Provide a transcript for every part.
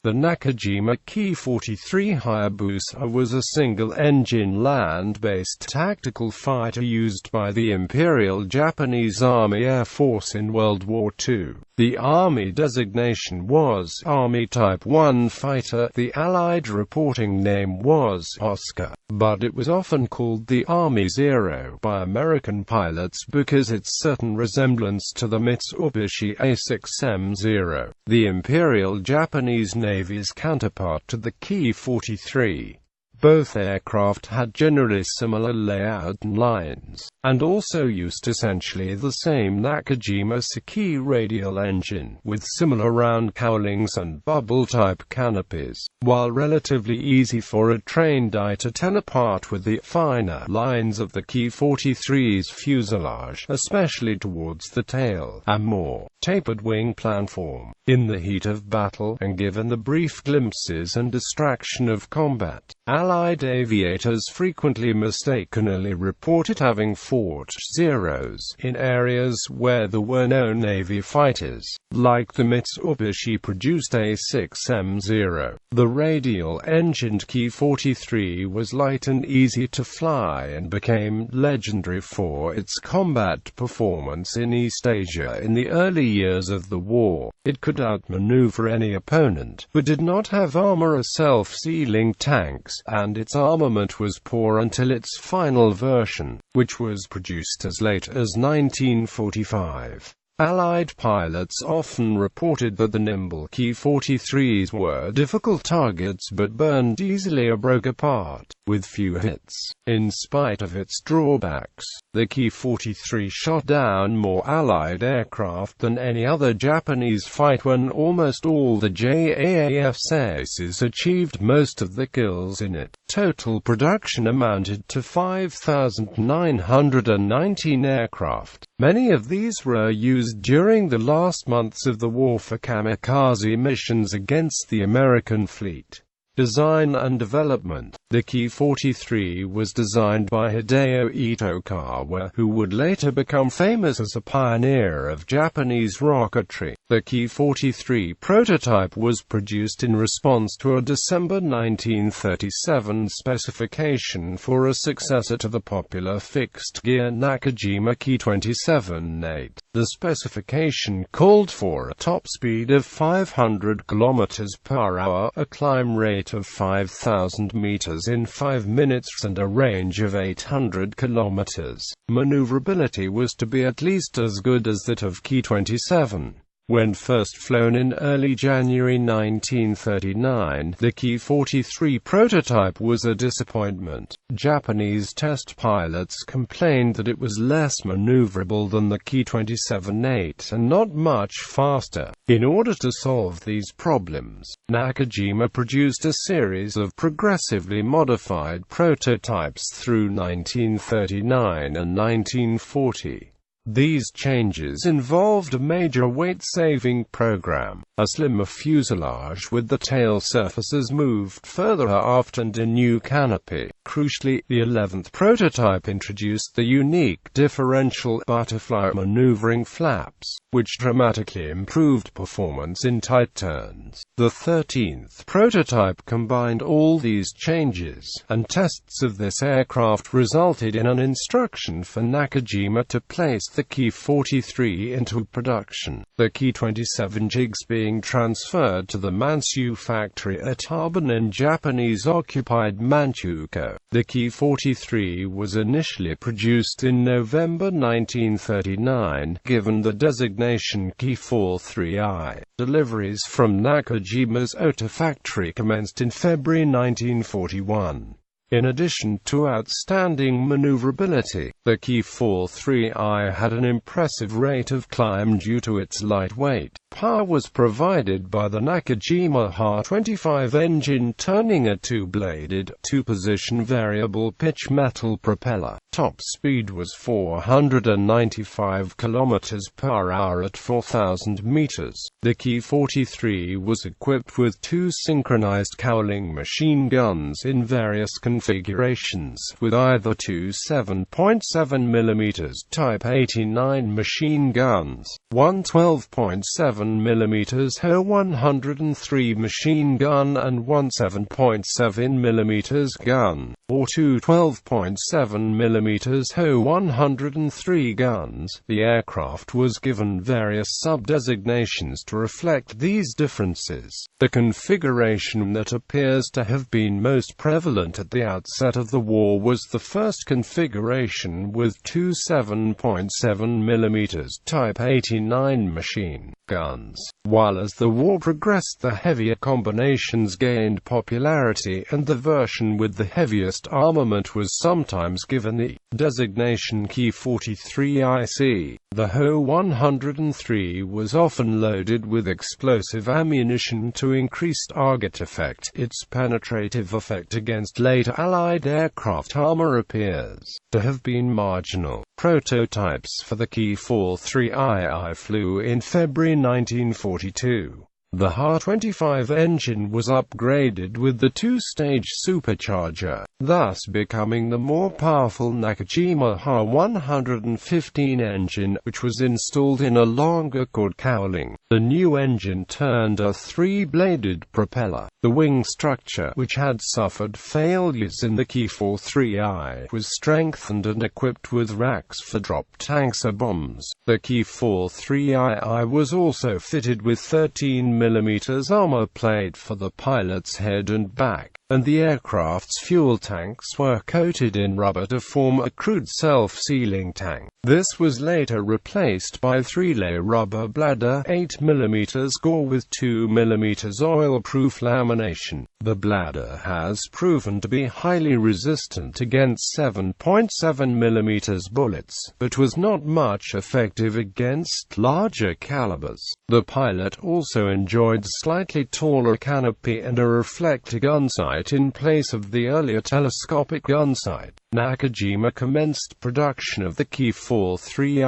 The Nakajima Ki-43 Hayabusa was a single-engine land-based tactical fighter used by the Imperial Japanese Army Air Force in World War II. The Army designation was Army Type 1 fighter. The Allied reporting name was Oscar, but it was often called the Army Zero by American pilots because its certain resemblance to the Mitsubishi A6M Zero, the Imperial Japanese Navy's counterpart to the Ki-43. Both aircraft had generally similar layout and lines, and also used essentially the same Nakajima Sakae radial engine, with similar round cowlings and bubble-type canopies. While relatively easy for a trained eye to tell apart with the finer lines of the Ki-43's fuselage, especially towards the tail, a more tapered wing planform, in the heat of battle, and given the brief glimpses and distraction of combat, Allied aviators frequently mistakenly reported having fought Zeros in areas where there were no Navy fighters, like the Mitsubishi-produced A6M Zero. The radial-engined Ki-43 was light and easy to fly and became legendary for its combat performance in East Asia in the early years of the war. It could outmaneuver any opponent, but did not have armor or self-sealing tanks, and its armament was poor until its final version, which was produced as late as 1945. Allied pilots often reported that the nimble Ki-43s were difficult targets but burned easily or broke apart, with few hits. In spite of its drawbacks, the Ki-43 shot down more Allied aircraft than any other Japanese fighter when almost all the JAF's aces achieved most of the kills in it. Total production amounted to 5,919 aircraft. Many of these were used during the last months of the war for kamikaze missions against the American fleet. Design and development. The Ki-43 was designed by Hideo Itokawa, who would later become famous as a pioneer of Japanese rocketry. The Ki-43 prototype was produced in response to a December 1937 specification for a successor to the popular fixed-gear Nakajima Ki-27-8. The specification called for a top speed of 500 km per hour, a climb rate of 5,000 meters in 5 minutes, and a range of 800 kilometers. Maneuverability was to be at least as good as that of Ki-27. When first flown in early January 1939, the Ki-43 prototype was a disappointment. Japanese test pilots complained that it was less maneuverable than the Ki-27-8 and not much faster. In order to solve these problems, Nakajima produced a series of progressively modified prototypes through 1939 and 1940. These changes involved a major weight-saving program, a slimmer fuselage with the tail surfaces moved further aft, and a new canopy. Crucially, the 11th prototype introduced the unique differential butterfly maneuvering flaps, which dramatically improved performance in tight turns. The 13th prototype combined all these changes, and tests of this aircraft resulted in an instruction for Nakajima to place the Ki-43 into production. The Ki-27 jigs being transferred to the Mansu factory at Harbin in Japanese-occupied Manchukuo. The Ki-43 was initially produced in November 1939, given the designation Ki-43I. Deliveries from Nakajima's Ota factory commenced in February 1941. In addition to outstanding maneuverability, the Ki-43I had an impressive rate of climb due to its light weight. Power was provided by the Nakajima Ha-25 engine turning a two-bladed, two-position variable pitch metal propeller. Top speed was 495 km per hour at 4,000 meters. The Ki-43 was equipped with two synchronized cowling machine guns in various configurations, with either two 7.62 mm Type 89 machine guns, one 12.7mm Ho-103 machine gun and one 7.7mm gun, or two 12.7mm Ho-103 guns. The aircraft was given various sub-designations to reflect these differences. The configuration that appears to have been most prevalent at the outset of the war was the first configuration with two 7.7mm Type 89 machine guns. While as the war progressed, the heavier combinations gained popularity, and the version with the heaviest armament was sometimes given the designation Ki-43 IC. The Ho-103 was often loaded with explosive ammunition to increase target effect. Its penetrative effect against later Allied aircraft armor appears to have been marginal. Prototypes for the Ki-43 flew in February 1942. The Ha-25 engine was upgraded with the two-stage supercharger, thus becoming the more powerful Nakajima Ha-115 engine, which was installed in a longer chord cowling. The new engine turned a three-bladed propeller. The wing structure, which had suffered failures in the Ki-43, was strengthened and equipped with racks for drop tanks or bombs. The Ki-43 was also fitted with 13mm armor plate for the pilot's head and back, and the aircraft's fuel tanks were coated in rubber to form a crude self-sealing tank. This was later replaced by a three-layer rubber bladder, 8mm gore with 2mm oil-proof lamination. The bladder has proven to be highly resistant against 7.7mm bullets, but was not much effective against larger calibers. The pilot also enjoyed slightly taller canopy and a reflector gun sight in place of the earlier telescopic gun sight. Nakajima commenced production of the Ki-43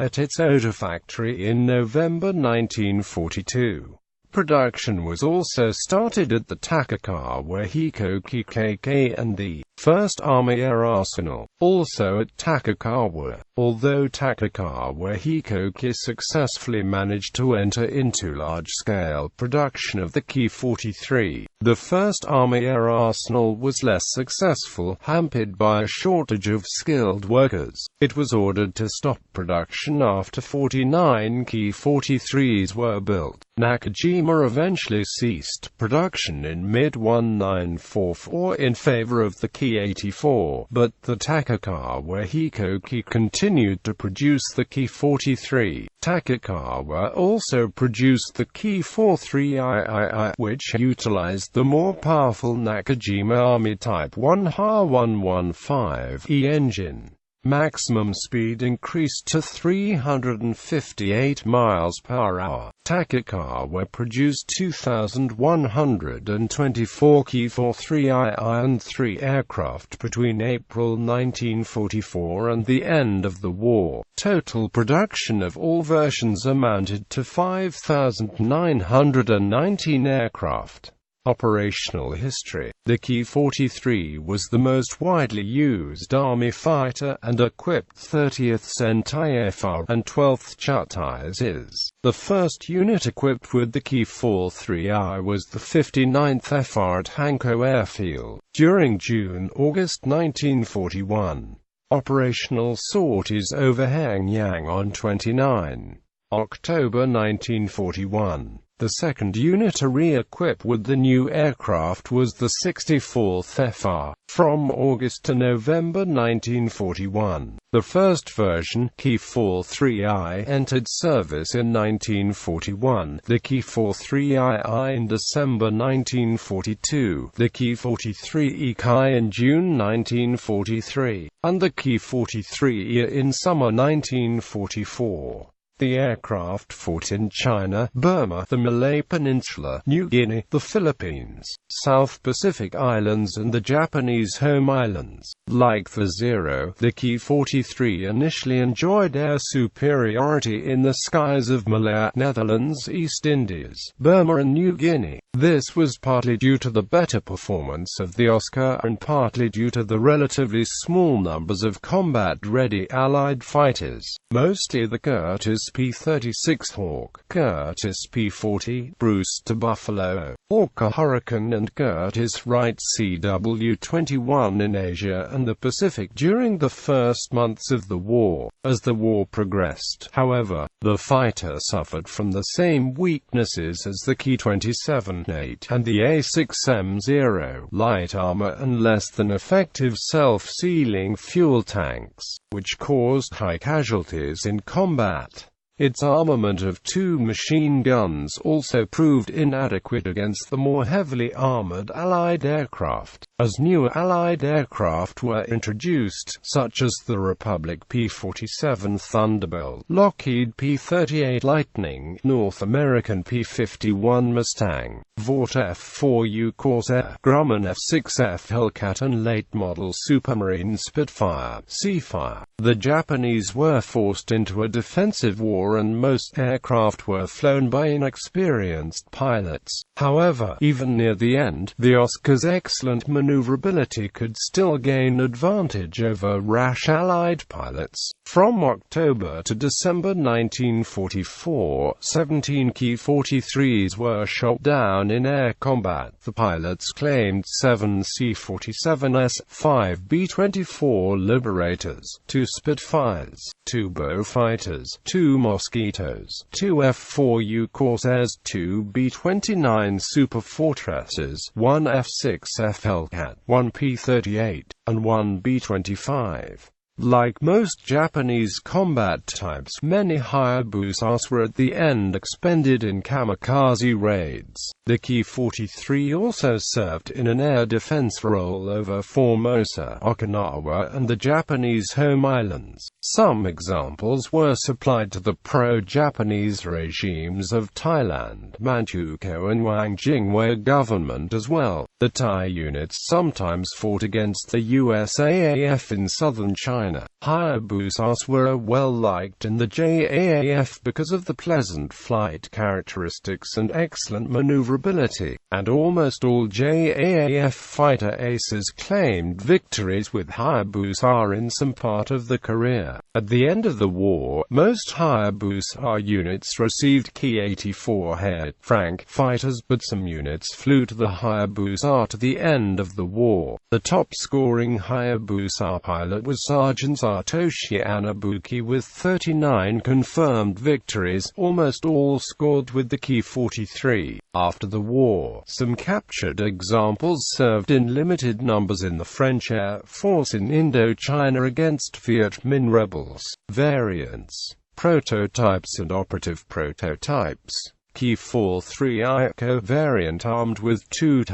at its Ota factory in November 1942. Production was also started at the Takakawa Hikoki KK and the 1st Army Air Arsenal, also at Takakawa. Although Takakawa Hikoki successfully managed to enter into large-scale production of the Ki-43, the 1st Army Air Arsenal was less successful, hampered by a shortage of skilled workers. It was ordered to stop production after 49 Ki-43s were built. Nakajima eventually ceased production in mid-1944 in favor of the Ki-84, but the Takakawa Hikoki continued to produce the Ki-43. Takakawa also produced the Ki-43 which utilized the more powerful Nakajima Army Type 1 Ha-115E engine. Maximum speed increased to 358 miles per hour. Takakawa produced 2,124 Ki-43 and 3 aircraft between April 1944 and the end of the war. Total production of all versions amounted to 5,919 aircraft. Operational history. The Ki-43 was the most widely used Army fighter and equipped 30th Sentai FR and 12th Chutais is. The first unit equipped with the Ki-43 was the 59th FR at Hanko Airfield during June-August 1941. Operational sorties over Hanyang on 29 October 1941. The second unit to re-equip with the new aircraft was the 64th FR, from August to November 1941. The first version, Ki-43 entered service in 1941, the Ki-43 in December 1942, the Ki-43 Ikai in June 1943, and the Ki-43 in summer 1944. The aircraft fought in China, Burma, the Malay Peninsula, New Guinea, the Philippines, South Pacific Islands and the Japanese Home Islands. Like the Zero, the Ki-43 initially enjoyed air superiority in the skies of Malaya, Netherlands, East Indies, Burma and New Guinea. This was partly due to the better performance of the Oscar and partly due to the relatively small numbers of combat-ready Allied fighters, mostly the Curtiss P-36 Hawk, Curtiss P-40, Brewster Buffalo, Hawker Hurricane and Curtiss Wright CW-21 in Asia and the Pacific during the first months of the war. As the war progressed, however, the fighter suffered from the same weaknesses as the Ki-27 and the A6M Zero, light armor and less than effective self-sealing fuel tanks, which caused high casualties in combat. Its armament of 2 machine guns also proved inadequate against the more heavily armored Allied aircraft. As new Allied aircraft were introduced, such as the Republic P-47 Thunderbolt, Lockheed P-38 Lightning, North American P-51 Mustang, Vought F-4U Corsair, Grumman F-6F Hellcat and late-model Supermarine Spitfire, Seafire, the Japanese were forced into a defensive war and most aircraft were flown by inexperienced pilots. However, even near the end, the Oscar's excellent maneuverability could still gain advantage over rash Allied pilots. From October to December 1944, 17 Ki-43s were shot down in air combat. The pilots claimed 7 C-47s, 5 B-24 Liberators, 2 Spitfires, 2 Beaufighters, 2 Mosquitoes, 2 F-4U Corsairs, 2 B-29 Superfortresses, 1 F-6F Hellcat, 1 P-38, and 1 B-25. Like most Japanese combat types, many Hayabusas were at the end expended in kamikaze raids. The Ki-43 also served in an air defense role over Formosa, Okinawa and the Japanese home islands. Some examples were supplied to the pro-Japanese regimes of Thailand, Manchukuo and Whangjingwei government as well. The Thai units sometimes fought against the USAAF in southern China. Hayabusas were well-liked in the JAAF because of the pleasant flight characteristics and excellent maneuverability, and almost all JAAF fighter aces claimed victories with Hayabusa in some part of the career. At the end of the war, most Hayabusa units received Ki-84 Frank fighters, but some units flew to the Hayabusa to the end of the war. The top-scoring Hayabusa pilot was Sergeant Satoshi Anabuki with 39 confirmed victories, almost all scored with the Ki-43. After the war, some captured examples served in limited numbers in the French Air Force in Indochina against Viet Minh rebels. Variants, prototypes and operative prototypes. Ki-43 Iko variant armed with 2 x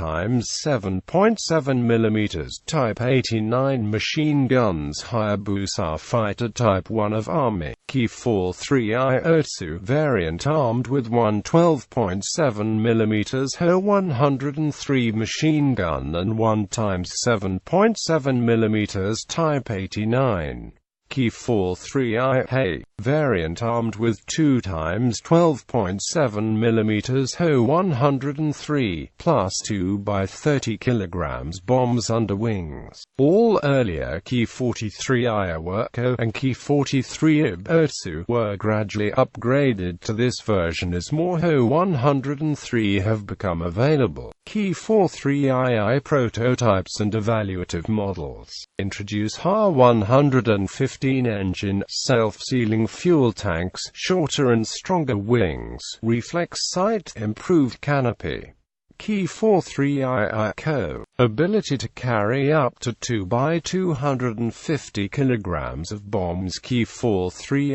7.7 mm Type 89 machine guns. Hayabusa fighter Type 1 of Army. Ki-43 Otsu variant armed with 1 12.7 mm Ho-103 machine gun and 1 x 7.7 mm Type 89. Ki-43 Hei variant armed with 2 x 12.7 mm Ho-103 plus 2 by 30 kg bombs under wings. All earlier Ki-43 Iwako and Ki-43 Otsu were gradually upgraded to this version as more Ho-103 have become available. Ki-43 II prototypes and evaluative models introduce Ha-115 engine, self-sealing fuel tanks, shorter and stronger wings, reflex sight, improved canopy. Ki-43 Iko ability to carry up to 2 by 250 kg of bombs. Ki-43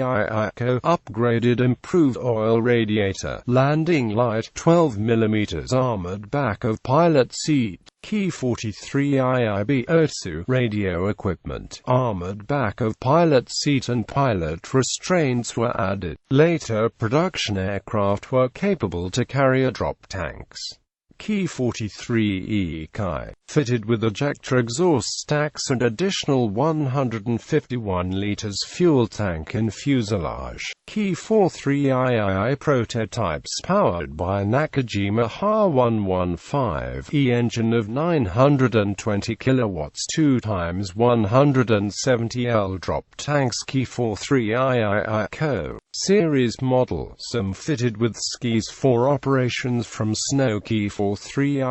Iko upgraded improved oil radiator, landing light 12 mm armored back of pilot seat. Ki-43 IB Otsu radio equipment, armored back of pilot seat and pilot restraints were added. Later production aircraft were capable to carry drop tanks. Ki-43 Ikai fitted with ejector exhaust stacks and additional 151 liters fuel tank in fuselage. Ki-43 prototypes powered by a Nakajima Ha-115E engine of 920 kilowatts 2x170L drop tanks. Ki-43 Co. series model, some fitted with skis for operations from snow. Ki-43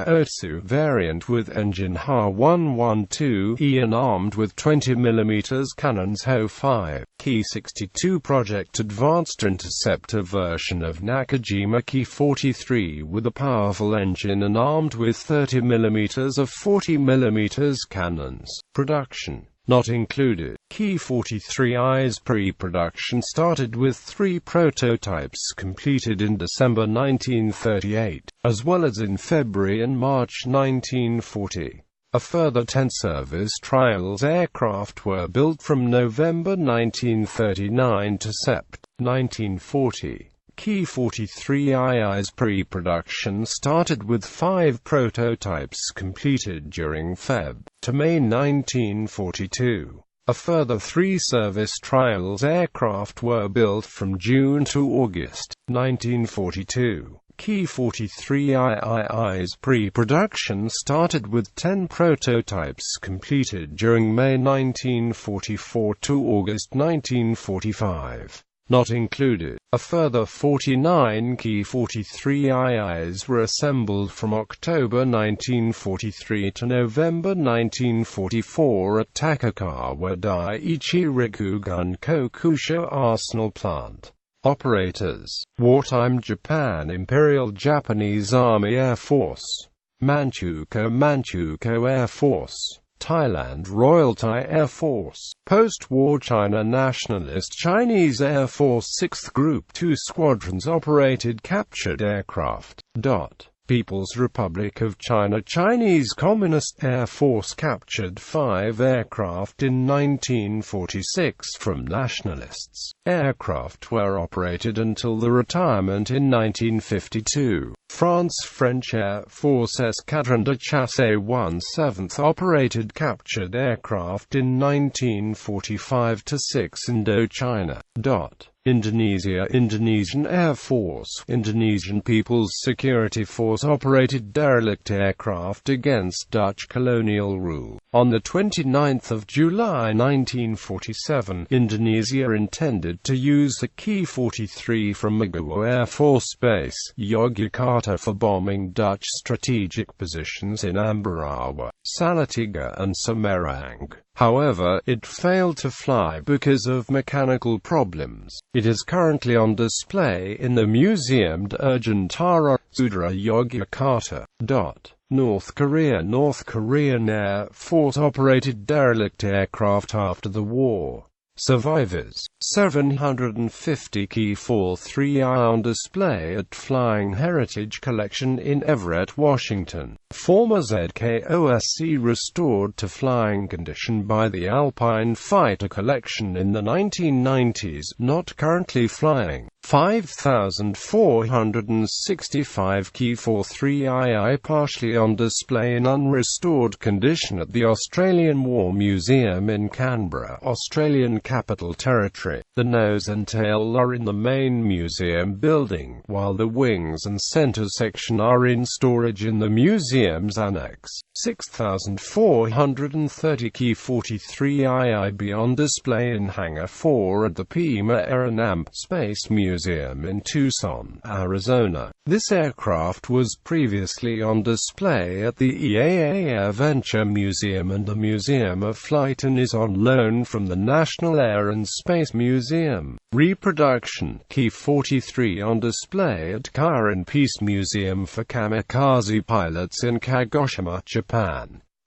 Otsu variant with engine Ha-112E and armed with 20mm cannons. Ho-5 Ki-62 Project Advanced Interceptor version of Nakajima Ki-43 with a powerful engine and armed with 30mm of 40mm cannons. Production not included. Ki-43's pre-production started with 3 prototypes completed in December 1938, as well as in February and March 1940. A further 10 service trials aircraft were built from November 1939 to Sept. 1940. Ki-43's pre-production started with 5 prototypes completed during Feb. to May 1942. A further 3 service trials aircraft were built from June to August 1942. Ki-43's pre-production started with 10 prototypes completed during May 1944 to August 1945. Not included. A further 49 Ki-43's were assembled from October 1943 to November 1944 at Takakawa Daiichi Rikugun Kokusha Arsenal Plant. Operators: wartime Japan, Imperial Japanese Army Air Force, Manchukuo Air Force, Thailand Royal Thai Air Force, post-war China Nationalist Chinese Air Force 6th Group 2 squadrons operated captured aircraft. People's Republic of China Chinese Communist Air Force captured 5 aircraft in 1946 from nationalists. Aircraft were operated until the retirement in 1952. France-French Air Force Escadron de Chasse 17th operated captured aircraft in 1945-6 Indochina. Indonesia Indonesian Air Force Indonesian People's Security Force operated derelict aircraft against Dutch colonial rule. On 29 July 1947, Indonesia intended to use the Ki-43 from Maguwo Air Force Base, Yogyakarta for bombing Dutch strategic positions in Ambarawa, Salatiga and Semarang. However, it failed to fly because of mechanical problems. It is currently on display in the Museum de Urgentara, Sudra, Yogyakarta. North Korean Air Force operated derelict aircraft after the war. Survivors: 750 Ki-43 on display at Flying Heritage Collection in Everett, Washington. Former ZKOSC restored to flying condition by the Alpine Fighter Collection in the 1990s, not currently flying. 5,465 Ki-43 partially on display in unrestored condition at the Australian War Museum in Canberra, Australian Capital Territory. The nose and tail are in the main museum building, while the wings and centre section are in storage in the museum's annex. 6,430 Ki-43 be on display in Hangar 4 at the Pima Aeronamp Space Museum in Tucson, Arizona. This aircraft was previously on display at the EAA AirVenture Museum and the Museum of Flight and is on loan from the National Air and Space Museum. Reproduction: Ki-43 on display at Kairin Peace Museum for kamikaze pilots in Kagoshima, Japan.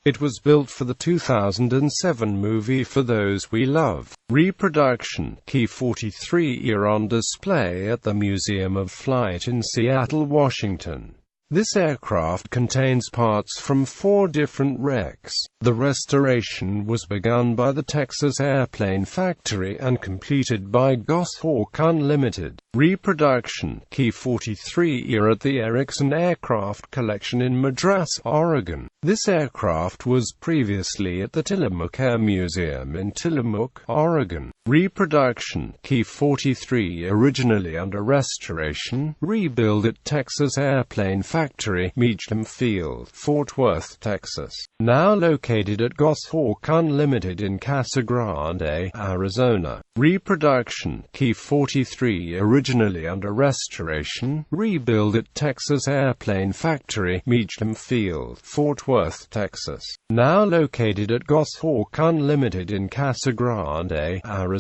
It was built for the 2007 movie For Those We Love. Reproduction: Ki-43 on display at the Museum of Flight in Seattle, Washington. This aircraft contains parts from 4 different wrecks. The restoration was begun by the Texas Airplane Factory and completed by Goshawk Unlimited. Reproduction Ki-43 at the Erickson Aircraft Collection in Madras, Oregon. This aircraft was previously at the Tillamook Air Museum in Tillamook, Oregon. Reproduction Ki-43 originally under restoration, rebuild at Texas Airplane Factory, Meacham Field, Fort Worth, Texas. Now located at Goshawk Unlimited in Casa Grande, Arizona. Reproduction Ki-43 originally under restoration, rebuild at Texas Airplane Factory, Meacham Field, Fort Worth, Texas. Now located at Goshawk Unlimited in Casa Grande, Arizona.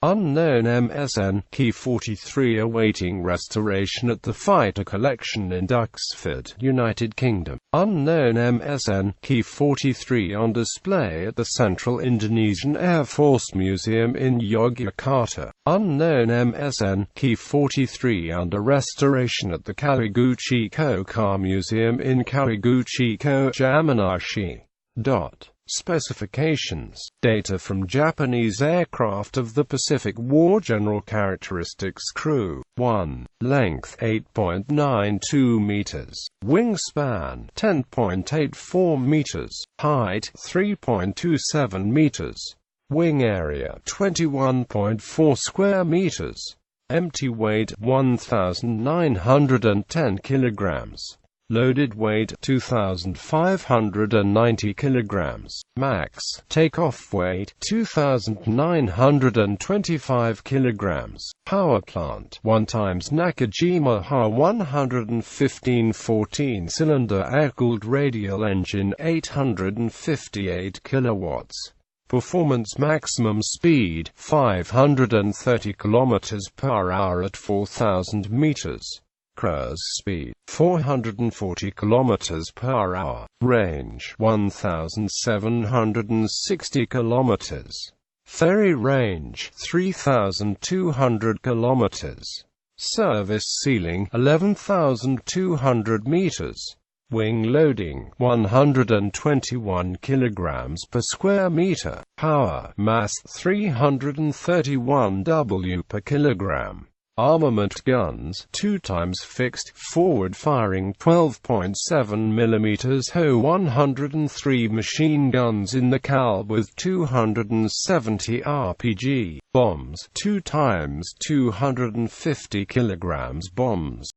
Unknown MSN Ki-43 awaiting restoration at the Fighter Collection in Duxford, United Kingdom. Unknown MSN Ki-43 on display at the Central Indonesian Air Force Museum in Yogyakarta. Unknown MSN Ki-43 under restoration at the Kawaguchiko Car Museum in Kawaguchiko, Yamanashi. Specifications. Data from Japanese aircraft of the Pacific War. General characteristics. Crew. 1. Length 8.92 meters. Wingspan 10.84 meters. Height 3.27 meters. Wing area 21.4 square meters. Empty weight 1,910 kilograms. Loaded weight 2,590 kilograms. Max takeoff weight 2,925 kilograms. Power plant 1 times Nakajima Ha-115 14-cylinder air-cooled radial engine 858 kilowatts. Performance maximum speed 530 km per hour at 4,000 meters. Cruise speed 440 km per hour. Range 1,760 km. Ferry range 3,200 km. Service ceiling 11,200 meters. Wing loading 121 kilograms per square meter. Power mass 331 W per kilogram. Armament guns 2 times fixed, forward firing 12.7 mm Ho 103 machine guns in the caliber with 270 RPG. Bombs 2 times 250 kilograms bombs.